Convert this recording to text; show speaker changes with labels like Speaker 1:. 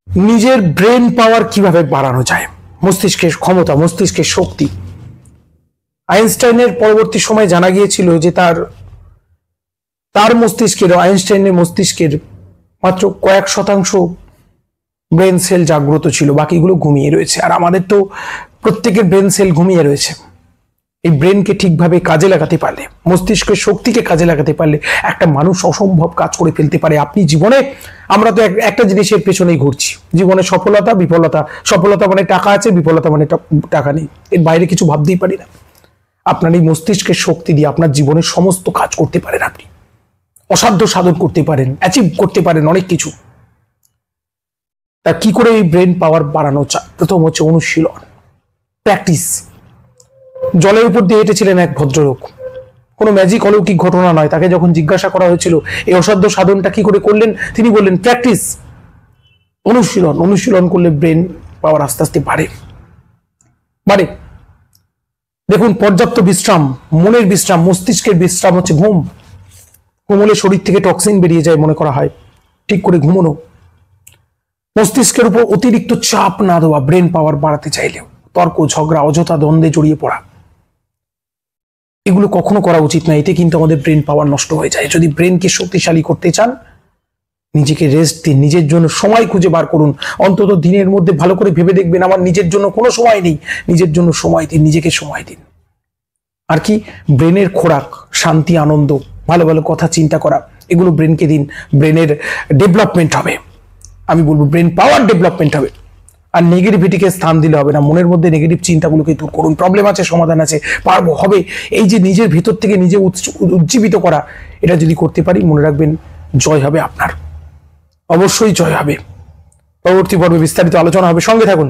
Speaker 1: নিজের ব্রেন পাওয়ার কিভাবে বাড়ানো যায়, মস্তিষ্কের ক্ষমতা, মস্তিষ্কের শক্তি। আইনস্টাইনের পরবর্তী সময় জানা গিয়েছিল যে তার মস্তিষ্কের, আইনস্টাইনের মস্তিষ্কের মাত্র কয়েক শতাংশ ব্রেন সেল জাগ্রত ছিল, বাকিগুলো ঘুমিয়ে রয়েছে। আর আমাদের তো প্রত্যেকের ব্রেন সেল ঘুমিয়ে রয়েছে। এই ব্রেনকে ঠিকভাবে কাজে লাগাতে পারলে, মস্তিষ্কের শক্তিকে কাজে লাগাতে পারলে একটা মানুষ অসম্ভব কাজ করে ফেলতে পারে। আপনি জীবনে, আমরা তো একটা জিনিসের পেছনেই ঘুরছি, জীবনে সফলতা বিফলতা। সফলতা মানে টাকা আছে, বিফলতা মানে টাকা নেই, এর বাইরে কিছু ভাবতেই পারি না। আপনার এই মস্তিষ্কের শক্তি দিয়ে আপনার জীবনের সমস্ত কাজ করতে পারেন, আপনি অসাধ্য সাধন করতে পারেন, অ্যাচিভ করতে পারেন অনেক কিছু। তা কি করে এই ব্রেন পাওয়ার বাড়ানো যায়? প্রথম হচ্ছে অনুশীলন, প্র্যাকটিস। জলের উপর দিয়ে হেঁটেছিলেন এক ভদ্রলোক, কোনো ম্যাজিক অলৌকিক ঘটনা নয়। তাকে যখন জিজ্ঞাসা করা হয়েছিল এই অসাধ্য সাধনটা কি করে করলেন, তিনি বললেন প্র্যাকটিস, অনুশীলন। অনুশীলন করলে ব্রেন পাওয়ার আস্তে আস্তে বাড়ে। দেখুন, পর্যাপ্ত বিশ্রাম, মনের বিশ্রাম, মস্তিষ্কের বিশ্রাম হচ্ছে ঘুম। ঘুমলে শরীর থেকে টক্সিন বেরিয়ে যায় মনে করা হয়। ঠিক করে ঘুমানো, মস্তিষ্কের উপর অতিরিক্ত চাপ না দেওয়া, ব্রেন পাওয়ার বাড়াতে চাইলেও। তর্ক ঝগড়া, অযথা দ্বন্দ্বে জড়িয়ে পড়া, এগুলো কখনো করা উচিত না। এতে কিন্তু আমাদের ব্রেন পাওয়ার নষ্ট হয়ে যায়। যদি ব্রেনকে শক্তিশালী করতে চান, নিজেকে রেস্ট দিন, নিজের জন্য সময় খুঁজে বার করুন। অন্তত দিনের মধ্যে ভালো করে ভেবে দেখবেন আমার নিজের জন্য কোনো সময় নেই, নিজের জন্য সময় দিন, নিজেকে সময় দিন। আর কি, ব্রেনের খোরাক শান্তি, আনন্দ, ভালো ভালো কথা চিন্তা করা, এগুলো ব্রেনকে দিন। ব্রেনের ডেভেলপমেন্ট হবে, আমি বলবো ব্রেন পাওয়ার ডেভেলপমেন্ট হবে। আর নেগেটিভিটিকে স্থান দিলে হবে না। মনের মধ্যে নেগেটিভ চিন্তাগুলোকে দূর করুন। প্রবলেম আছে, সমাধান আছে, পারবো, হবে, এই যে নিজের ভেতর থেকে নিজে উজ্জীবিত করা, এটা যদি করতে পারি, মনে রাখবেন জয় হবে আপনার, অবশ্যই জয় হবে। পরবর্তী পর্বে বিস্তারিত আলোচনা হবে, সঙ্গে থাকুন।